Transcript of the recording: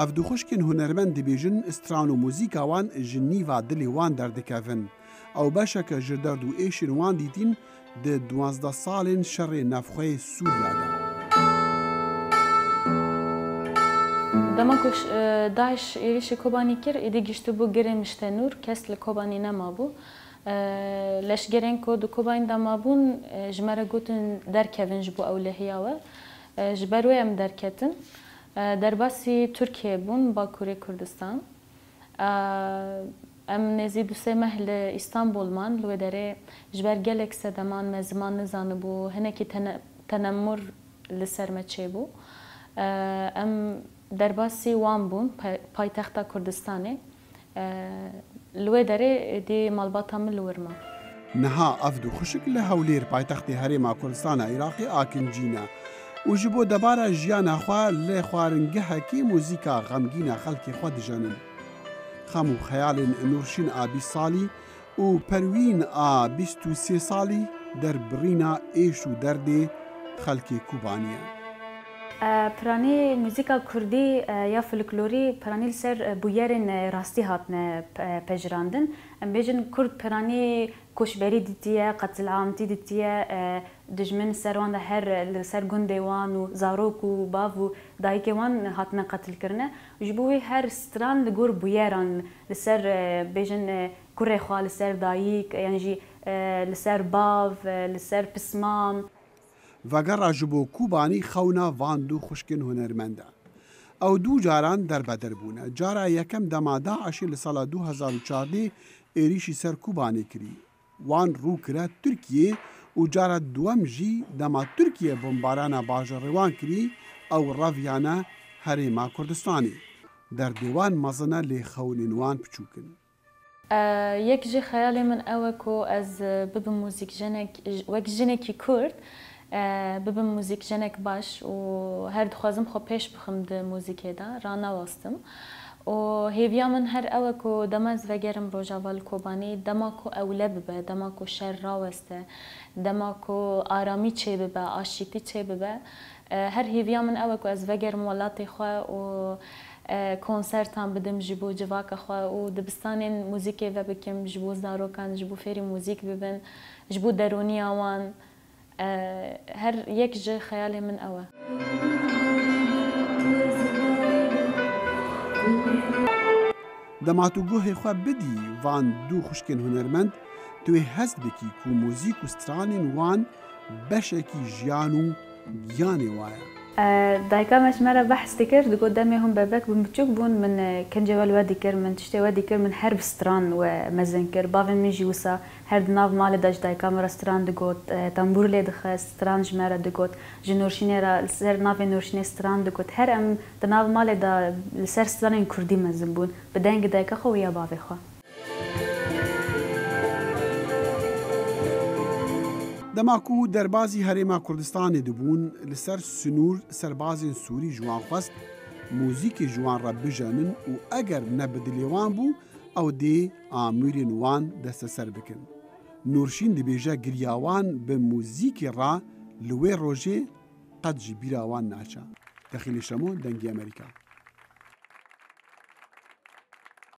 اف دو خوشکن هنرمند دبیجن استران و موزیکا وان جنیوا دلی وان دردکافن او باشک جردرد و ایشن وان دیتین ده 12 سالین شر نفخه سوریا دا. دماغش داعش ایش کوبانی کر ایدی گشتو بو گرمشته نور کس لکوبانی نمابو. لش گرین کو دو کوبانی دمابون جمره گوتن درکوین جبو اولهیا و جبروی ام درکتن. در باسی ترکیه بون با کوره کردستان. ام نزیدو سه محل استانبول من لو داره جبر گلک سدمان مزمان نزانه بو هنکی تنمر لسرمچه بو. ام در باسی وان بون پایتخت کردستانه لو داره دی مالبات هم لورما. نها افدو خوشک لهولیر پایتخت هرما کردستان عراقی آکنجینا. وجبو دبارا جیانا خوا لخوارنگه کی موزیکا غمگینا خلکی خوا دجانن. خمو خیال نورشین آبی سالی و پروین آ 23 سالی در برینا ایشو درد خلکی کوبانیه. پرانی موزیکا کردی یا فولکلوری پرانی سر بویرن راستی هاتن پجراندن. ام بیجن کرد پرانی کوشبری دیتیه قتل عامتی دیتیه دجمن سروان ده هر سر گندوان و زاروک و باو و دایکوان هاتن قتل کرنه. جبوی هر ستران لگور بویران لسر بیجن کره خواه لسر دایک یعنی جی لسر باو لسر پسمام. وگر جبو کوبانی خونا واندو خوشکن هنرمنده. او دو جاران در بدر بونه. جارا یکم دما داعشی لسال 2014 ایریشی سر کوبانی کری. وان رو کرد ترکیه و جارا دوام جی دما ترکیه بمبارانا باجر روان کری او راویانا هرما کردستانی. در دیوان مزنه لی خونینوان پچوکن. یک جی خیالی من اوکو از بب موزیک جنک وک جنکی کرد ببم موزیک جنک باش و هر دخوازم خو پیش بخم ده موزیک دا رانا واستم و هیویا من هر اوکو دماز وگرم روجاوال کوبانی دماکو اولب به دماکو شر راوسته دماکو آرامی چه ببه آشیتی چه ببه هر هیویا من اوکو از وگرم ولاتی خواه و کنسرتان بدم جبو جواک خواه و دبستان موزیک و بکم جبو زاروکان جبو فری موزیک ببن جبو درونی آوان هر یک جه خیال من اوه. دما تو گوه خوا بدی وان دو خوشکن هنرمند توی هست بکی کو موزیک و سترانین وان بشکی جیانو گیانی وایا. دایکا مش مرة بحث تكر دقود دمي هم بابك بمتشوك بون من كنجوال وادي كر من تشتي وادي كر من حرب ستران ومزن كر بافن من جوسا هرد ناف مال داش دايكا مرة ستران دقود تنبور لي دخل ستران جمرة دقود جنورشيني را سر ناف نورشيني ستران دقود هر ام دناف مال دا لسر ستران كردي مزن بون بدنگ دايكا خو ويا بافي خو. دماکو دربازی هرما کردستان دبون لسر سنور سربازین سوری جوان خواست موزیک جوان را بجانن و اگر نبدلیوان بو او دی آمورین وان دست سر بکن. نورشین دبیجه گریاوان به موزیک را لوی روژه قد جبیراوان ناچا. داخل شمو دنگی امریکا.